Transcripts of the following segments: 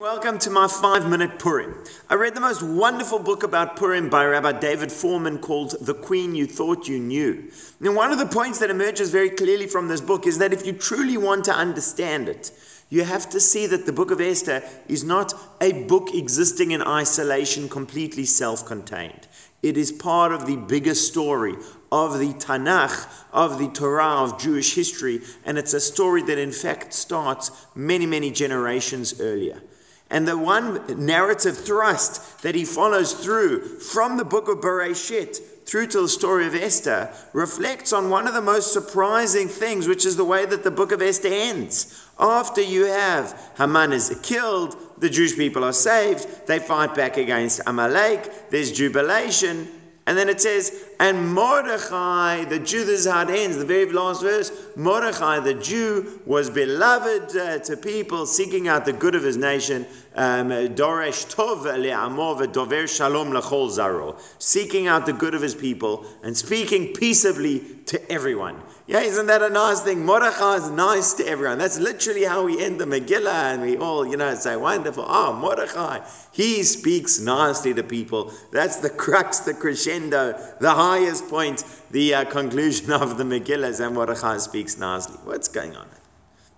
Welcome to my 5-minute Purim. I read the most wonderful book about Purim by Rabbi David Foreman called The Queen You Thought You Knew. And one of the points that emerges very clearly from this book is that if you truly want to understand it, you have to see that the book of Esther is not a book existing in isolation, completely self-contained. It is part of the bigger story of the Tanakh, of the Torah, of Jewish history, and it's a story that in fact starts many, many generations earlier. And the one narrative thrust that he follows through from the book of Bereshit through to the story of Esther reflects on one of the most surprising things, which is the way that the book of Esther ends. After you have Haman is killed, the Jewish people are saved, they fight back against Amalek, there's jubilation, and then it says, and Mordechai, the Jew, this is how it ends, the very last verse, Mordechai, the Jew, was beloved to people, seeking out the good of his nation, Doresh Tov le'amo v'dover shalom l'chol zaro, seeking out the good of his people and speaking peaceably to everyone. Yeah, isn't that a nice thing? Mordechai is nice to everyone. That's literally how we end the Megillah, and we all, say, wonderful. Mordechai, he speaks nicely to people. That's the crux, the crescendo, the highest point, the conclusion of the Megillah is that Mordechai speaks nicely. What's going on?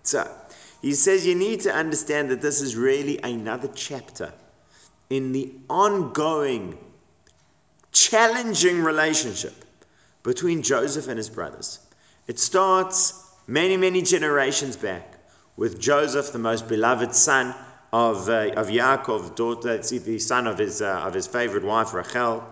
So, he says you need to understand that this is really another chapter in the ongoing, challenging relationship between Joseph and his brothers. It starts many, many generations back with Joseph, the most beloved son of Yaakov, the son of his favorite wife, Rachel.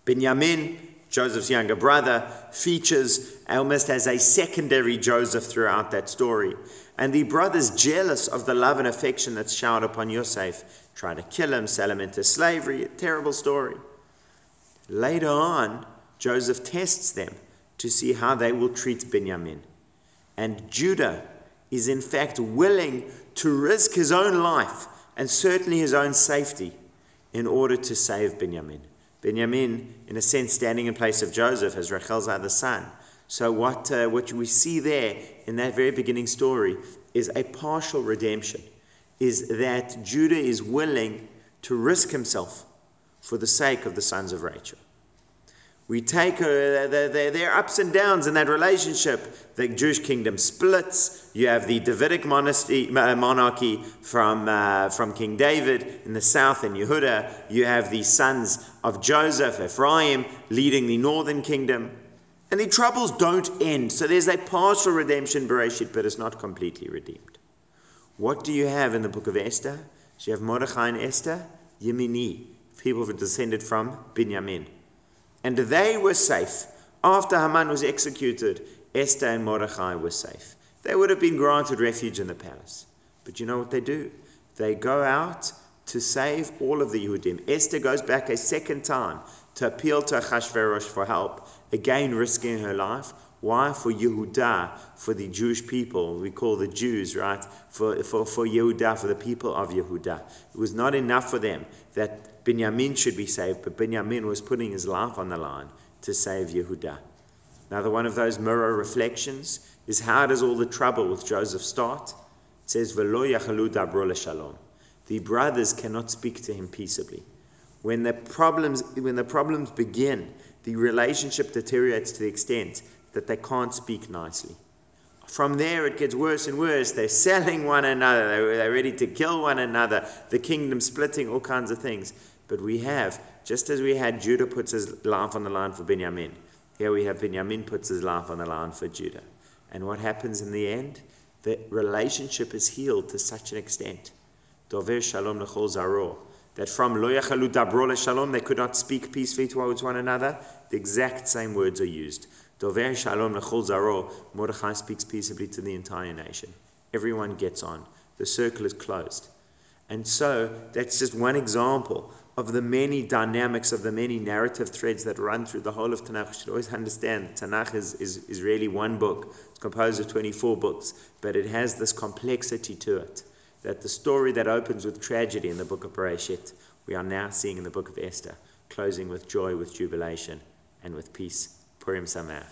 Binyamin, Joseph's younger brother, features almost as a secondary Joseph throughout that story. And the brothers, jealous of the love and affection that's showered upon Yosef, try to kill him, sell him into slavery. A terrible story. Later on, Joseph tests them to see how they will treat Binyamin. And Judah is in fact willing to risk his own life and certainly his own safety in order to save Binyamin. Binyamin, in a sense, standing in place of Joseph as Rachel's other son. So what we see there in that very beginning story is a partial redemption, is that Judah is willing to risk himself for the sake of the sons of Rachel. We take their ups and downs in that relationship. The Jewish kingdom splits. You have the Davidic monarchy from King David in the south in Yehuda. You have the sons of Joseph, Ephraim, leading the northern kingdom. And the troubles don't end. So there's a partial redemption, Bereshit, but it's not completely redeemed. What do you have in the book of Esther? So you have Mordechai and Esther, Yemini, people who descended from Binyamin. And they were safe. After Haman was executed, Esther and Mordechai were safe. They would have been granted refuge in the palace. But you know what they do? They go out to save all of the Yehudim. Esther goes back a second time to appeal to Achashverosh for help, again risking her life. Why? For Yehudah, for the Jewish people. We call the Jews, right? For Yehudah, for the people of Yehudah. It was not enough for them that Binyamin should be saved, but Binyamin was putting his life on the line to save Yehudah. Another one of those mirror reflections is, how does all the trouble with Joseph start? It says, V'lo yachalu dabro leshalom. The brothers cannot speak to him peaceably. When the problems begin, the relationship deteriorates to the extent that they can't speak nicely. From there, it gets worse and worse. They're selling one another. They're ready to kill one another. The kingdom splitting, all kinds of things. But we have, just as we had Judah puts his life on the line for Binyamin, here we have Binyamin puts his life on the line for Judah. And what happens in the end? The relationship is healed to such an extent. Dover shalom l'chol zaro. That from lo yachalu dabro leshalom, they could not speak peacefully towards one another. The exact same words are used. Dover shalom l'chol zaro. Mordechai speaks peaceably to the entire nation. Everyone gets on. The circle is closed. And so that's just one example of the many dynamics, of the many narrative threads that run through the whole of Tanakh. You should always understand Tanakh is really one book. It's composed of 24 books, but it has this complexity to it, that the story that opens with tragedy in the book of Bereshit, we are now seeing in the book of Esther, closing with joy, with jubilation, and with peace. Purim Sameach.